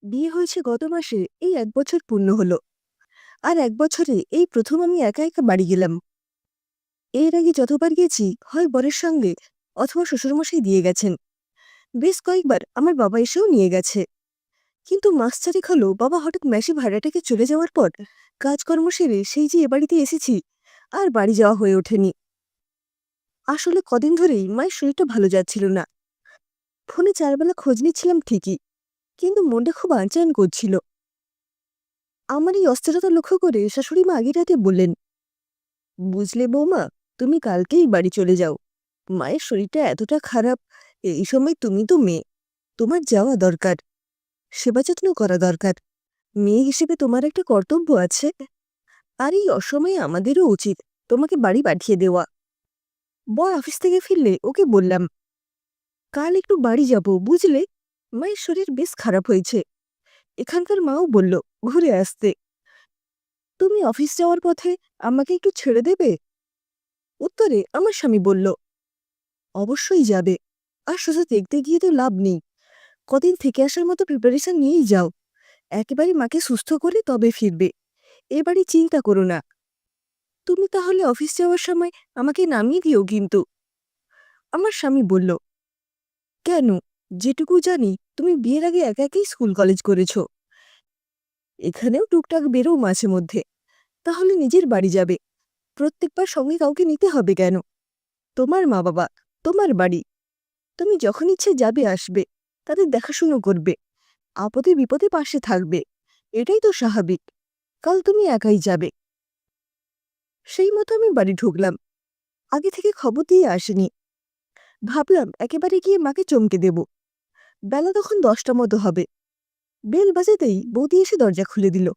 বিয়ে হয়েছে গত মাসে, এই ১ বছর পূর্ণ হলো। আর ১ বছরে এই প্রথম আমি একা, একা বাড়ি গেলাম। এর আগে যতবার গেছি, হয় বরের সঙ্গে অথবা শ্বশুরমশাই দিয়ে গেছেন। বেশ কয়েকবার আমার বাবা এসেও নিয়ে গেছে। কিন্তু মাস ৪ হলো বাবা হঠাৎ মেসে ভাড়াটেকে চলে যাওয়ার পর কাজকর্ম সেরে সেই যে এ বাড়িতে এসেছি, আর বাড়ি যাওয়া হয়ে ওঠেনি। আসলে কদিন ধরেই মায়ের শরীরটা ভালো যাচ্ছিল না। ফোনে ৪ বেলা খোঁজ নিচ্ছিলাম ঠিকই, কিন্তু মনটা খুব আনচান করছিল। আমার এই অস্থিরতা লক্ষ্য করে শাশুড়ি মা আগের রাতে বললেন, বুঝলে বৌমা, তুমি কালকেই বাড়ি চলে যাও। মায়ের শরীরটা এতটা খারাপ, এই সময় তুমি তো মেয়ে, তোমার যাওয়া দরকার, সেবা যত্ন করা দরকার। মেয়ে হিসেবে তোমার একটা কর্তব্য আছে। আর এই অসময়ে আমাদেরও উচিত তোমাকে বাড়ি পাঠিয়ে দেওয়া। বর অফিস থেকে ফিরলে ওকে বললাম, কাল একটু বাড়ি যাব বুঝলে, মায়ের শরীর বেশ খারাপ হয়েছে। এখানকার মাও বলল ঘুরে আসতে। তুমি অফিস যাওয়ার পথে আমাকে একটু ছেড়ে দেবে? উত্তরে আমার স্বামী বলল, অবশ্যই যাবে। আর শুধু দেখতে গিয়ে তো লাভ নেই, কদিন থেকে আসার মতো প্রিপারেশন নিয়েই যাও। একেবারে মাকে সুস্থ করে তবে ফিরবে। এবারে চিন্তা করো না। তুমি তাহলে অফিস যাওয়ার সময় আমাকে নামিয়ে দিও কিন্তু। আমার স্বামী বলল, কেন? যেটুকু জানি তুমি বিয়ের আগে একা একাই স্কুল কলেজ করেছ, এখানেও টুকটাক বেরো মাঝে মধ্যে। তাহলে নিজের বাড়ি যাবে, প্রত্যেকবার সঙ্গে কাউকে নিতে হবে কেন? তোমার মা বাবা, তোমার বাড়ি, তুমি যখন ইচ্ছে যাবে আসবে, তাদের দেখাশুনো করবে, আপদে বিপদে পাশে থাকবে। এটাই তো স্বাভাবিক। কাল তুমি একাই যাবে। সেই মতো আমি বাড়ি ঢুকলাম। আগে থেকে খবর দিয়ে আসেনি। ভাবলাম একেবারে গিয়ে মাকে চমকে দেব। বেলা তখন ১০টা মতো হবে। বেল বাজাতেই বৌদি এসে দরজা খুলে দিল।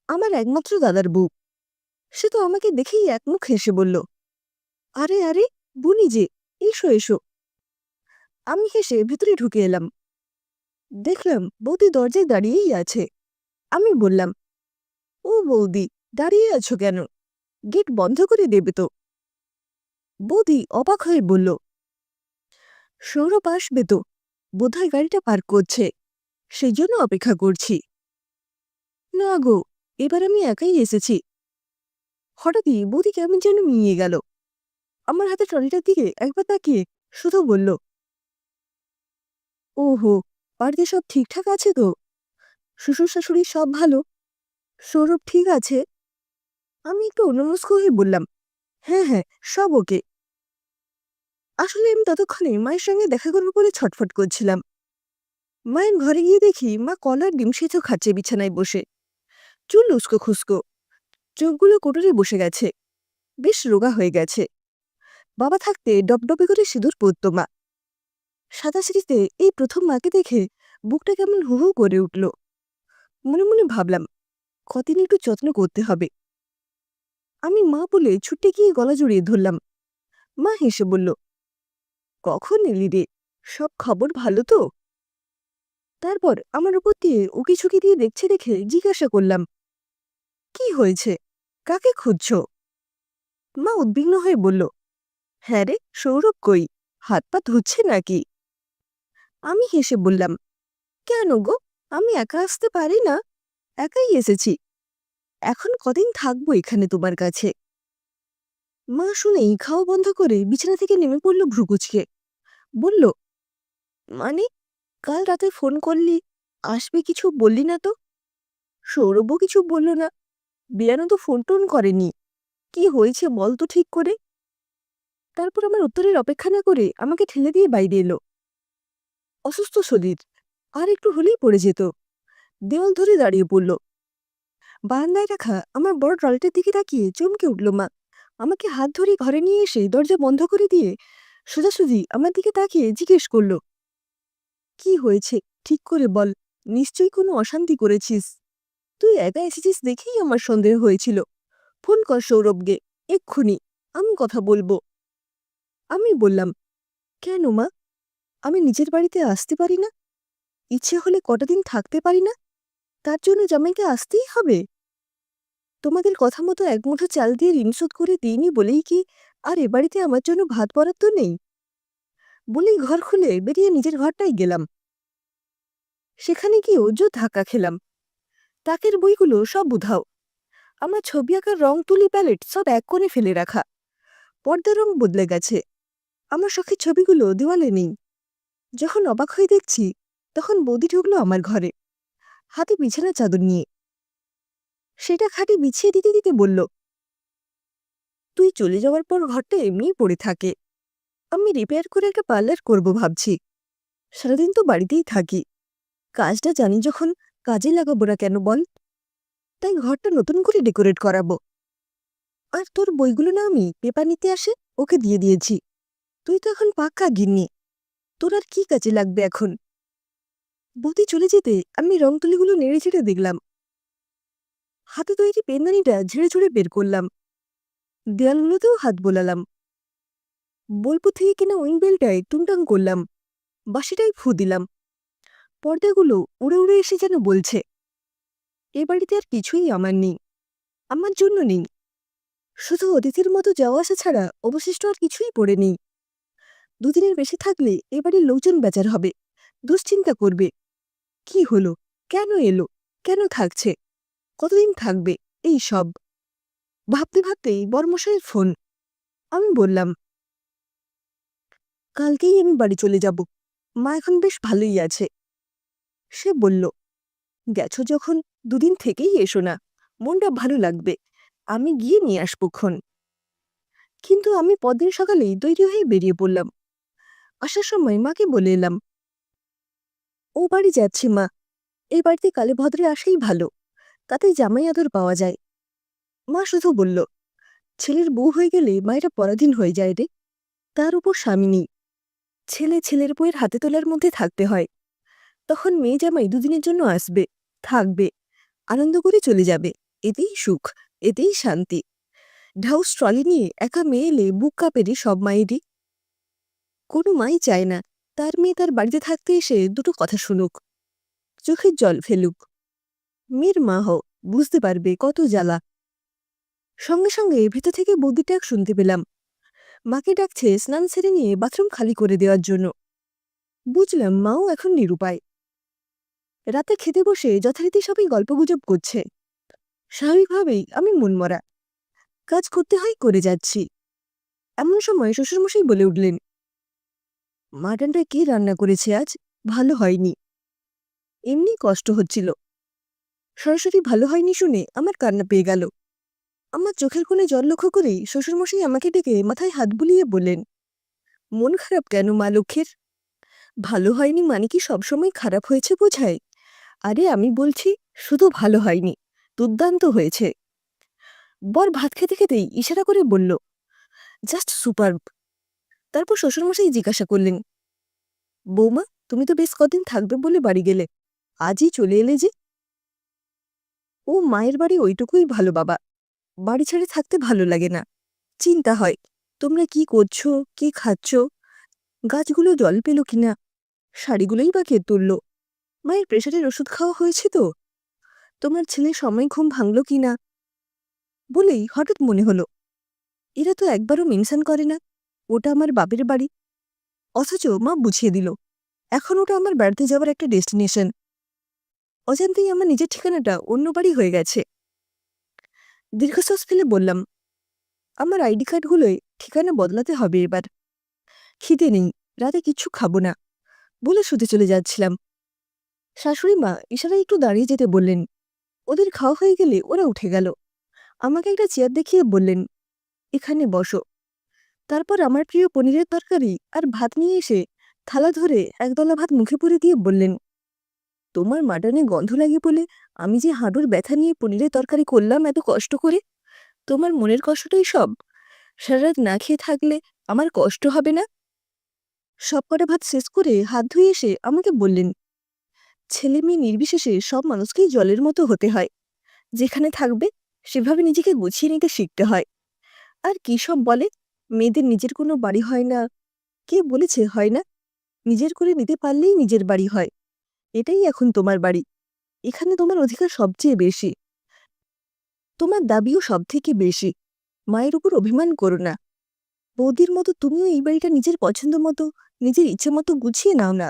আমার একমাত্র দাদার বউ। সে তো আমাকে দেখেই একমুখ হেসে বলল, আরে আরে, বুনি যে, এসো এসো। আমি হেসে ভেতরে ঢুকে এলাম। দেখলাম বৌদি দরজায় দাঁড়িয়েই আছে। আমি বললাম, ও বৌদি, দাঁড়িয়ে আছো কেন? গেট বন্ধ করে দেবে তো? বৌদি অবাক হয়ে বলল, সৌরভ আসবে তো, বোধহয় গাড়িটা পার্ক করছে, সেই জন্য অপেক্ষা করছি। না গো, এবার আমি একাই এসেছি। হঠাৎই বৌদি কেমন যেন মিয়ে গেল। আমার হাতে ট্রলিটার দিকে একবার তাকিয়ে শুধু বলল, ওহো, বাড়িতে সব ঠিকঠাক আছে তো? শ্বশুর শাশুড়ি সব ভালো? সৌরভ ঠিক আছে? আমি একটু অন্যমনস্ক হয়ে বললাম, হ্যাঁ হ্যাঁ, সব ওকে। আসলে আমি ততক্ষণে মায়ের সঙ্গে দেখা করবো বলে ছটফট করছিলাম। মায়ের ঘরে গিয়ে দেখি মা কলার ডিম সেদ্ধ খাচ্ছে বিছানায় বসে। চুল উস্কো খুস্কো, চোখগুলো কোটরে বসে গেছে, বেশ রোগা হয়ে গেছে। বাবা থাকতে ডবডবে করে সিঁদুর পরত মা। সাদা সিঁড়িতে এই প্রথম মাকে দেখে বুকটা কেমন হু হু করে উঠল। মনে মনে ভাবলাম, কদিন একটু যত্ন করতে হবে। আমি মা বলে ছুটে গিয়ে গলা জড়িয়ে ধরলাম। মা হেসে বলল, কখন এলি রে? সব খবর ভালো তো? তারপর আমার উপর দিয়ে উকি ঝুঁকি দিয়ে দেখছে দেখে জিজ্ঞাসা করলাম, কি হয়েছে? কাকে খুঁজছ? মা উদ্বিগ্ন হয়ে বলল, হ্যাঁ রে, সৌরভ কই? হাত পা ধুচ্ছে নাকি? আমি হেসে বললাম, কেন গো, আমি একা আসতে পারি না? একাই এসেছি। এখন কদিন থাকবো এখানে তোমার কাছে। মা শুনেই খাওয়া বন্ধ করে বিছানা থেকে নেমে পড়ল ভ্রুকুচকে। বলল, মানে, কাল রাতে ফোন করলি, আসবে কিছু বললি না তো? সৌরভও কিছু বলল না, বিয়ানও তো ফোন টোন করেনি। কি হয়েছে বল তো ঠিক করে। তারপর আমার উত্তরের অপেক্ষা না করে আমাকে ঠেলে দিয়ে বাইরে এলো। অসুস্থ শরীর, আর একটু হলেই পড়ে যেত। দেওয়াল ধরে দাঁড়িয়ে পড়ল। বারান্দায় রাখা আমার বড় ট্রলিটার দিকে তাকিয়ে চমকে উঠল মা। আমাকে হাত ধরে ঘরে নিয়ে এসে দরজা বন্ধ করে দিয়ে সোজাসুজি আমার দিকে তাকিয়ে জিজ্ঞেস করল, কি হয়েছে ঠিক করে বল, নিশ্চয়ই কোনো অশান্তি করেছিস। তুই একা এসেছিস দেখেই আমার সন্দেহ হয়েছিল। ফোন কর সৌরভকে, এক্ষুনি, আমি কথা বলবো। আমি বললাম, কেন মা, আমি নিজের বাড়িতে আসতে পারি না? ইচ্ছে হলে কটা দিন থাকতে পারি না? তার জন্য জামাইকে আসতেই হবে? তোমাদের কথা মতো এক মুঠো চাল দিয়ে ঋণ শোধ করে দিইনি বলেই কি আর এ বাড়িতে আমার জন্য ভাত বরাদ্দ নেই? বলেই ঘর খুলে বেরিয়ে নিজের ঘরটাই গেলাম। সেখানে গিয়েও ধাক্কা খেলাম। তাকের বইগুলো সব উধাও। আমার ছবি আঁকার রং তুলি প্যালেট সব এক কোণে ফেলে রাখা। পর্দার রং বদলে গেছে। আমার শখের ছবিগুলো দেওয়ালে নেই। যখন অবাক হয়ে দেখছি, তখন বৌদি ঢুকলো আমার ঘরে, হাতে বিছানা চাদর নিয়ে। সেটা খাটে বিছিয়ে দিতে দিতে বলল, তুই চলে যাওয়ার পর ঘরটা এমনিই পড়ে থাকে। আমি রিপেয়ার করে একটা পার্লার করব ভাবছি। সারাদিন তো বাড়িতেই থাকি। কাজটা জানি যখন, কাজে লাগাবো না কেন বল? তাই ঘরটা নতুন করে ডেকোরেট করাবো। আর তোর বইগুলো না আমি পেপার নিতে আসে ওকে দিয়ে দিয়েছি। তুই তো এখন পাক্কা গিন্নি, তোর আর কি কাজে লাগবে এখন? বৌদি চলে যেতে আমি রং তুলিগুলো নেড়ে ছেড়ে দেখলাম। হাতে তৈরি পেনদানিটা ঝেড়ে ঝুড়ে বের করলাম। দেয়ালগুলোতেও হাত বোলালাম। বোলপুর থেকে কেনা উইং বেলটায় টুংটাং করলাম। বাঁশিটায় ফু দিলাম। পর্দাগুলো উড়ে উড়ে এসে যেন বলছে, এ বাড়িতে আর কিছুই আমার নেই, আমার জন্য নেই। শুধু অতিথির মতো যাওয়া আসা ছাড়া অবশিষ্ট আর কিছুই পড়ে নেই। দুদিনের বেশি থাকলে এ বাড়ির লোকজন বেচার হবে, দুশ্চিন্তা করবে। কি হলো, কেন এলো, কেন থাকছে, কতদিন থাকবে, এই সব ভাবতে ভাবতেই বরমশাইয়ের ফোন। আমি বললাম, কালকেই আমি বাড়ি চলে যাব, মা এখন বেশ ভালোই আছে। সে বলল, গেছো যখন দুদিন থেকেই এসো না, মনটা ভালো লাগবে, আমি গিয়ে নিয়ে আসবো ক্ষণ। কিন্তু আমি পরদিন সকালেই তৈরি হয়ে বেরিয়ে পড়লাম। আসার সময় মাকে বলে এলাম, ও বাড়ি যাচ্ছি মা, এই বাড়িতে কালে ভদ্রে আসাই ভালো, তাতে জামাই আদর পাওয়া যায়। মা শুধু বলল, ছেলের বউ হয়ে গেলে মায়েরা পরাধীন হয়ে যায় রে, তার উপর স্বামী নেই। ছেলে ছেলের বউয়ের হাতে তোলার মধ্যে থাকতে হয়। তখন মেয়ে জামাই দুদিনের জন্য আসবে, থাকবে, আনন্দ করে চলে যাবে, এতেই সুখ, এতেই শান্তি। ঢাউস ট্রলি নিয়ে একা মেয়ে এলে বুক কাঁপেরে সব মায়েরই। কোনো মাই চায় না তার মেয়ে তার বাড়িতে থাকতে এসে দুটো কথা শুনুক, চোখের জল ফেলুক। মেয়ের মা হও, বুঝতে পারবে কত জ্বালা। সঙ্গে সঙ্গে ভেতর থেকে বৌদির ডাক শুনতে পেলাম। মাকে ডাকছে স্নান সেরে নিয়ে বাথরুম খালি করে দেওয়ার জন্য। বুঝলাম মাও এখন নিরুপায়। রাতে খেতে বসে যথারীতি সবাই গল্পগুজব করছে। স্বাভাবিকভাবেই আমি মনমরা, কাজ করতে হয় করে যাচ্ছি। এমন সময় শ্বশুরমশাই বলে উঠলেন, মাটনটা কে রান্না করেছে আজ, ভালো হয়নি। এমনি কষ্ট হচ্ছিল। সরাসরি ভালো হয়নি শুনে আমার কান্না পেয়ে গেল। আমার চোখের কোণে জল লক্ষ্য করেই শ্বশুরমশাই আমাকে ডেকে মাথায় হাত বুলিয়ে বললেন, মন খারাপ কেন মা লক্ষ্মীর? ভালো হয়নি মানে কি সবসময় খারাপ হয়েছে বোঝায়? আরে আমি বলছি, শুধু ভালো হয়নি, দুর্দান্ত হয়েছে। বর ভাত খেতে খেতেই ইশারা করে বলল, জাস্ট সুপারব। তারপর শ্বশুরমশাই জিজ্ঞাসা করলেন, বৌমা তুমি তো বেশ কদিন থাকবে বলে বাড়ি গেলে, আজই চলে এলে যে? ও মায়ের বাড়ি ওইটুকুই ভালো বাবা, বাড়ি ছেড়ে থাকতে ভালো লাগে না। চিন্তা হয়, তোমরা কি করছো, কি খাচ্ছ, গাছগুলো জল পেল কিনা, শাড়িগুলোই বা কে তুলল, মায়ের প্রেশারের ওষুধ খাওয়া হয়েছে তো, তোমার ছেলে সময় ঘুম ভাঙল কিনা। বলেই হঠাৎ মনে হলো, এরা তো একবারও মেনশন করে না ওটা আমার বাপের বাড়ি। অথচ মা বুঝিয়ে দিল, এখন ওটা আমার বেড়াতে যাওয়ার একটা ডেস্টিনেশন। অজান্তেই আমার নিজের ঠিকানাটা অন্য বাড়ি হয়ে গেছে। দীর্ঘশ্বাস ফেলে বললাম, আমার আইডি কার্ডগুলোয় ঠিকানা বদলাতে হবে এবার। খিদে নেই, রাতে কিচ্ছু খাবো না, বলে শুতে চলে যাচ্ছিলাম। শাশুড়ি মা ইশারায় একটু দাঁড়িয়ে যেতে বললেন। ওদের খাওয়া হয়ে গেলে ওরা উঠে গেল। আমাকে একটা চেয়ার দেখিয়ে বললেন, এখানে বসো। তারপর আমার প্রিয় পনিরের তরকারি আর ভাত নিয়ে এসে থালা ধরে একদলা ভাত মুখে পুরে দিয়ে বললেন, তোমার মাটনে গন্ধ লাগে বলে আমি যে হাঁটুর ব্যথা নিয়ে পনিরের তরকারি করলাম এত কষ্ট করে, তোমার মনের কষ্টটাই সব। সারা রাত না খেয়ে থাকলে আমার কষ্ট হবে না? সব কটা ভাত শেষ করে হাত ধুয়ে এসে আমাকে বললেন, ছেলে মেয়ে নির্বিশেষে সব মানুষকেই জলের মতো হতে হয়। যেখানে থাকবে সেভাবে নিজেকে গুছিয়ে নিতে শিখতে হয়। আর কি সব বলে, মেয়েদের নিজের কোনো বাড়ি হয় না। কে বলেছে হয় না? নিজের করে নিতে পারলেই নিজের বাড়ি হয়। এটাই এখন তোমার বাড়ি, এখানে তোমার অধিকার সবচেয়ে বেশি, তোমার দাবিও সব থেকে বেশি। মায়ের উপর অভিমান করো না। বৌদির মতো তুমিও এই বাড়িটা নিজের পছন্দ মতো, নিজের ইচ্ছে মতো গুছিয়ে নাও না।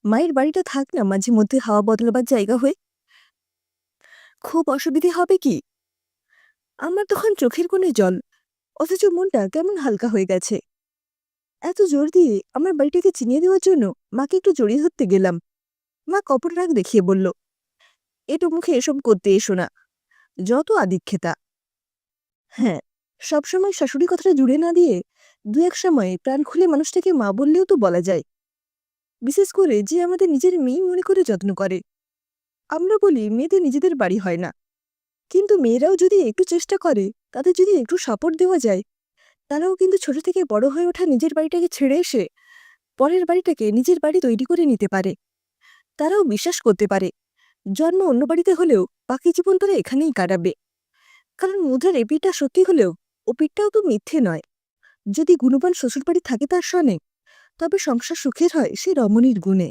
মায়ের বাড়িটা থাক না মাঝে মধ্যে হাওয়া বদলাবার জায়গা হয়ে। খুব অসুবিধে হবে কি? আমার তখন চোখের কোণে জল, অথচ মনটা কেমন হালকা হয়ে গেছে। এত জোর দিয়ে আমার বাড়িটাকে চিনিয়ে দেওয়ার জন্য মাকে একটু জড়িয়ে ধরতে গেলাম। মা কপট রাগ দেখিয়ে বলল, এটো মুখে এসব করতে এসো না, যত আদিক্ষেতা। হ্যাঁ, সবসময় শাশুড়ি কথাটা জুড়ে না দিয়ে দু এক সময় প্রাণ খুলে মানুষটাকে মা বললেও তো বলা যায়, বিশেষ করে যে আমাদের নিজের মেয়ে মনে করে যত্ন করে। আমরা বলি মেয়েদের নিজেদের বাড়ি হয় না, কিন্তু মেয়েরাও যদি একটু চেষ্টা করে, তাদের যদি একটু সাপোর্ট দেওয়া যায়, তারাও কিন্তু ছোট থেকে বড় হয়ে ওঠা নিজের বাড়িটাকে ছেড়ে এসে পরের বাড়িটাকে নিজের বাড়ি তৈরি করে নিতে পারে। তারাও বিশ্বাস করতে পারে জন্ম অন্য বাড়িতে হলেও বাকি জীবন তারা এখানেই কাটাবে। কারণ মুদ্রার এ পিঠটা সত্যি হলেও ও পিঠটাও তো মিথ্যে নয়। যদি গুণবান শ্বশুরবাড়ি থাকে তার সনে, তবে সংসার সুখের হয় সে রমণীর গুণে।